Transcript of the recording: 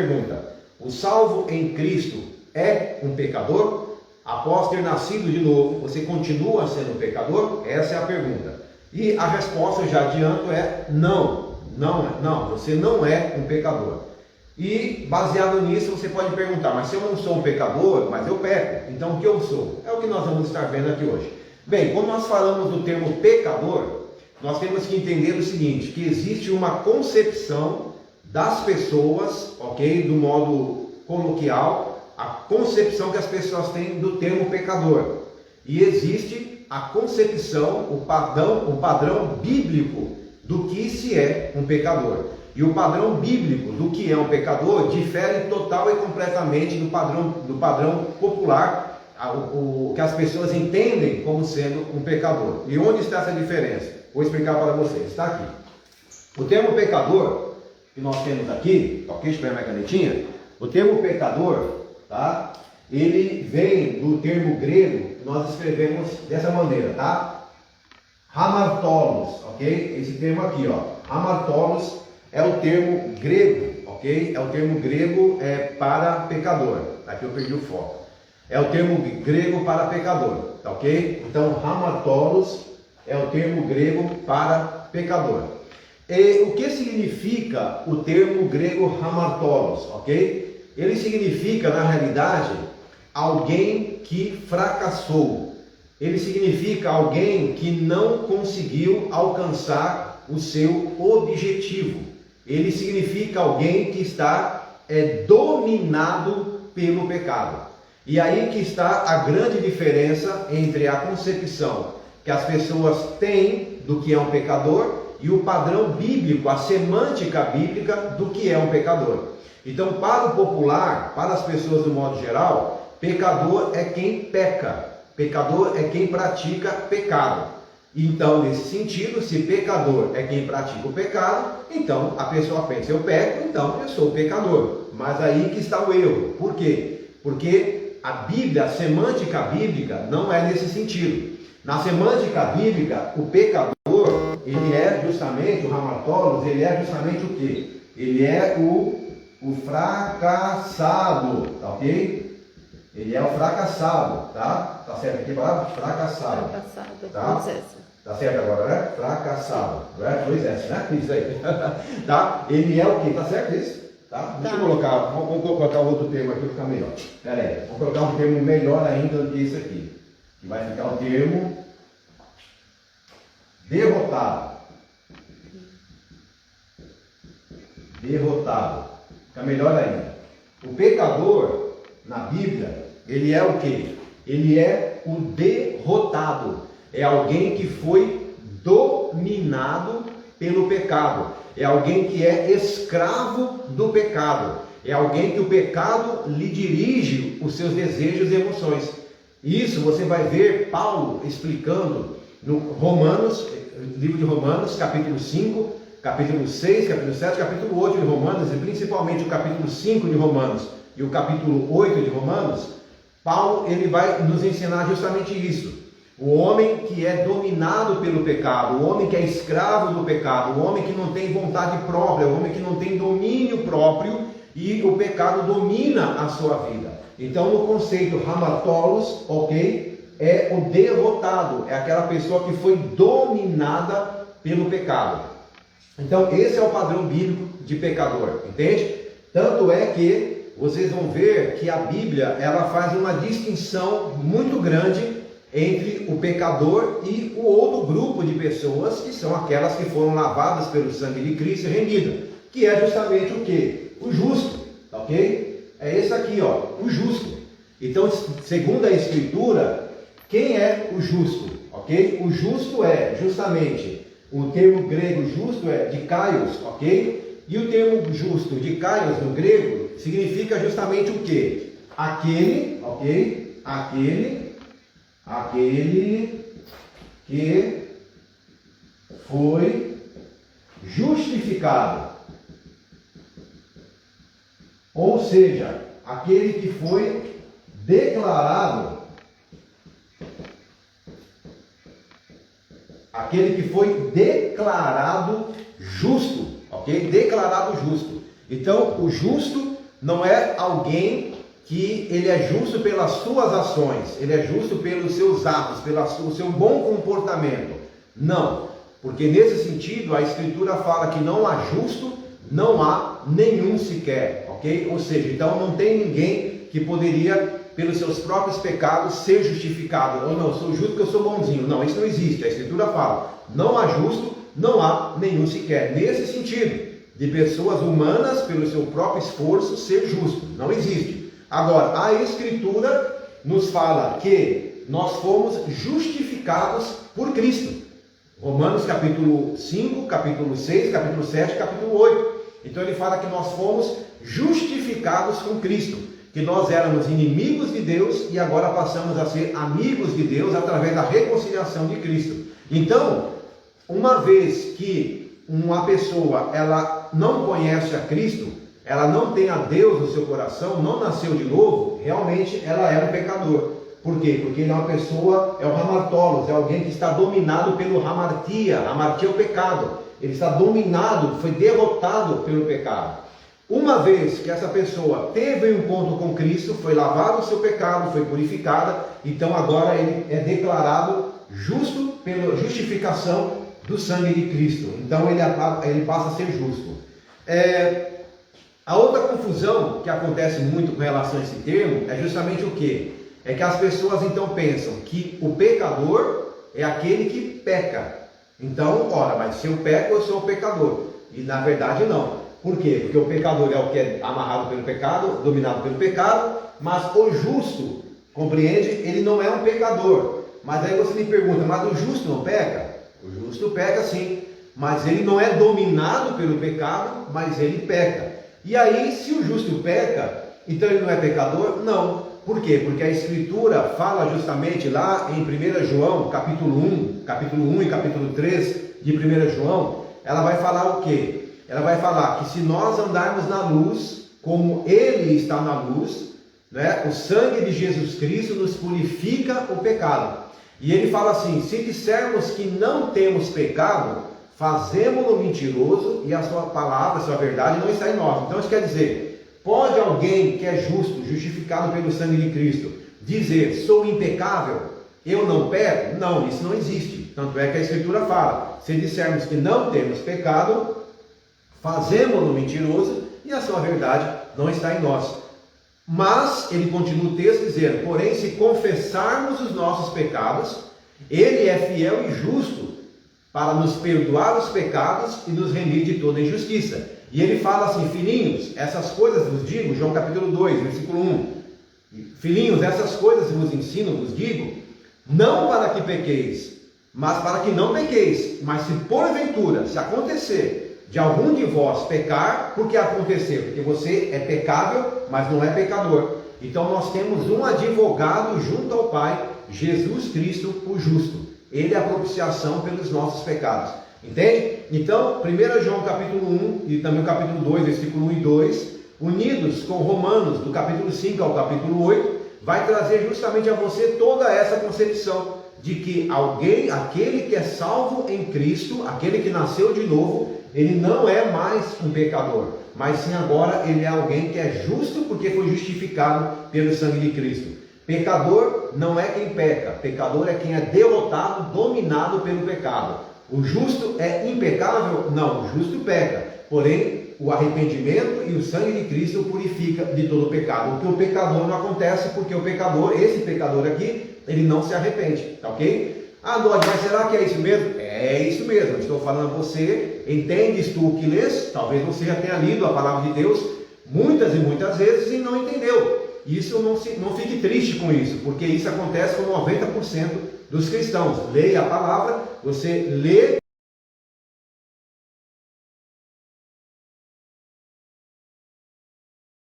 pergunta: o salvo em Cristo é um pecador? Após ter nascido de novo, você continua sendo um pecador? Essa é a pergunta. E a resposta, eu já adianto, é não. Não, você não é um pecador. E baseado nisso, você pode perguntar: mas se eu não sou um pecador, mas eu peco, então o que eu sou? É o que nós vamos estar vendo aqui hoje. Bem, quando nós falamos do termo pecador, nós temos que entender o seguinte, que existe uma concepção das pessoas, ok, do modo coloquial, a concepção que as pessoas têm do termo pecador. E existe a concepção, o padrão bíblico do que se é um pecador. E o padrão bíblico do que é um pecador difere total e completamente do padrão popular, o que as pessoas entendem como sendo um pecador. E onde está essa diferença? Vou explicar para vocês. Está aqui. O termo pecador que nós temos aqui, ok? Deixa eu pegar minha canetinha. O termo pecador, tá? Ele vem do termo grego que nós escrevemos dessa maneira, tá? Hamartolos, ok? Esse termo aqui, ó. Hamartolos é o termo grego, ok? É o termo grego para pecador. Aqui eu perdi o foco. É o termo grego para pecador, tá ok? Então, hamartolos é o termo grego para pecador. E o que significa o termo grego hamartolos, ok? Ele significa, na realidade, alguém que fracassou. Ele significa alguém que não conseguiu alcançar o seu objetivo. Ele significa alguém que está dominado pelo pecado. E aí que está a grande diferença entre a concepção que as pessoas têm do que é um pecador e o padrão bíblico, a semântica bíblica do que é um pecador. Então, para o popular, para as pessoas do modo geral, pecador é quem peca, pecador é quem pratica pecado. Então, nesse sentido, se pecador é quem pratica o pecado, então a pessoa pensa: eu peco, então eu sou pecador. Mas aí que está o erro. Por quê? Porque a Bíblia, a semântica bíblica, não é nesse sentido. Na semântica bíblica, o pecador, ele é justamente, o hamartolos, ele é justamente o quê? Ele é o fracassado, tá ok? Ele é o fracassado, tá? Tá certo aqui a palavra? Fracassado. Fracassado, tá? Tá certo agora, né? Fracassado, né? 2 S, né? Isso aí. Tá? Ele é o quê? Tá certo isso? Tá? Deixa eu colocar, vamos colocar outro termo aqui para ficar melhor. Pera aí, vamos colocar um termo melhor ainda do que isso aqui. Que vai ficar o termo derrotado. Derrotado. Fica melhor ainda. O pecador, na Bíblia, ele é o quê? Ele é o derrotado. É alguém que foi dominado pelo pecado. É alguém que é escravo do pecado. É alguém que o pecado lhe dirige os seus desejos e emoções. Isso você vai ver Paulo explicando no Romanos, livro de Romanos, capítulo 5, capítulo 6, capítulo 7, capítulo 8 de Romanos, e principalmente o capítulo 5 de Romanos e o capítulo 8 de Romanos. Paulo ele vai nos ensinar justamente isso. O homem que é dominado pelo pecado, o homem que é escravo do pecado, o homem que não tem vontade própria, o homem que não tem domínio próprio e o pecado domina a sua vida. Então, no conceito hamartolos, ok, é o derrotado, é aquela pessoa que foi dominada pelo pecado. Então, esse é o padrão bíblico de pecador, entende? Tanto é que vocês vão ver que a Bíblia ela faz uma distinção muito grande entre o pecador e o outro grupo de pessoas, que são aquelas que foram lavadas pelo sangue de Cristo e remidas, que é justamente o quê? O justo, tá ok? É esse aqui, ó, o justo. Então, segundo a Escritura, quem é o justo, ok? O justo é justamente, o termo grego justo é dikaios, ok? E o termo justo, dikaios no grego, significa justamente o quê? Aquele, ok? Aquele que foi justificado. Ou seja, aquele que foi declarado. Aquele que foi declarado justo, ok? Declarado justo. Então, o justo não é alguém que ele é justo pelas suas ações, ele é justo pelos seus atos, pelo seu bom comportamento. Não, porque nesse sentido a Escritura fala que não há justo, não há nenhum sequer, ok? Ou seja, então não tem ninguém que poderia, pelos seus próprios pecados, ser justificado. Ou não, eu sou justo porque eu sou bonzinho. Não, isso não existe. A Escritura fala, não há justo, não há nenhum sequer. Nesse sentido, de pessoas humanas, pelo seu próprio esforço, ser justo. Não existe. Agora, a Escritura nos fala que nós fomos justificados por Cristo. Romanos capítulo 5, capítulo 6, capítulo 7, capítulo 8. Então ele fala que nós fomos justificados com Cristo, que nós éramos inimigos de Deus e agora passamos a ser amigos de Deus através da reconciliação de Cristo. Então, uma vez que uma pessoa ela não conhece a Cristo, ela não tem a Deus no seu coração, não nasceu de novo, realmente ela é um pecador. Por quê? Porque ele é uma pessoa, é o hamartolos, é alguém que está dominado pelo hamartia. Hamartia é o pecado. Ele está dominado, foi derrotado pelo pecado. Uma vez que essa pessoa teve um encontro com Cristo, foi lavado o seu pecado, foi purificada, então agora ele é declarado justo pela justificação do sangue de Cristo. Então ele passa a ser justo. A outra confusão que acontece muito com relação a esse termo é justamente o quê? É que as pessoas então pensam que o pecador é aquele que peca. Então, ora, mas se eu peco, eu sou o pecador. E na verdade não. Por quê? Porque o pecador é o que é amarrado pelo pecado, dominado pelo pecado, mas o justo, compreende? Ele não é um pecador. Mas aí você me pergunta, mas o justo não peca? O justo peca sim, mas ele não é dominado pelo pecado, mas ele peca. E aí, se o justo peca, então ele não é pecador? Não. Por quê? Porque a Escritura fala justamente lá em 1 João, capítulo 1 e capítulo 3 de 1 João, ela vai falar o quê? Ela vai falar que se nós andarmos na luz, como Ele está na luz, né, o sangue de Jesus Cristo nos purifica o pecado. E ele fala assim, se dissermos que não temos pecado, fazemos-no mentiroso e a sua palavra, a sua verdade não está em nós. Então isso quer dizer, pode alguém que é justo, justificado pelo sangue de Cristo, dizer, sou impecável, eu não peco? Não, isso não existe. Tanto é que a Escritura fala, se dissermos que não temos pecado, fazemos-no mentiroso e a sua verdade não está em nós. Mas, ele continua o texto dizendo, porém se confessarmos os nossos pecados, Ele é fiel e justo para nos perdoar os pecados e nos remir de toda injustiça. E ele fala assim, filhinhos, essas coisas vos digo, João capítulo 2, versículo 1. Filhinhos, essas coisas vos ensino, vos digo, não para que pequeis, mas para que não pequeis. Mas se porventura, se acontecer de algum de vós pecar, por que acontecer? Porque você é pecável, mas não é pecador. Então nós temos um advogado junto ao Pai, Jesus Cristo, o justo. Ele é a propiciação pelos nossos pecados. Entende? Então, 1 João capítulo 1 e também o capítulo 2, versículo 1 e 2, unidos com Romanos, do capítulo 5 ao capítulo 8, vai trazer justamente a você toda essa concepção de que aquele que é salvo em Cristo, aquele que nasceu de novo, ele não é mais um pecador, mas sim agora ele é alguém que é justo porque foi justificado pelo sangue de Cristo. Pecador não é quem peca, pecador é quem é derrotado, dominado pelo pecado. O justo é impecável? Não, o justo peca, porém o arrependimento e o sangue de Cristo purifica de todo o pecado. O que o pecador não acontece porque o pecador, esse pecador aqui, ele não se arrepende, tá ok? Ah, Dodi, mas será que é isso mesmo? É isso mesmo, eu estou falando a você, entendes tu o que lês? Talvez você já tenha lido a palavra de Deus muitas e muitas vezes e não entendeu. Isso não fique triste com isso, porque isso acontece com 90% dos cristãos. Leia a palavra, você lê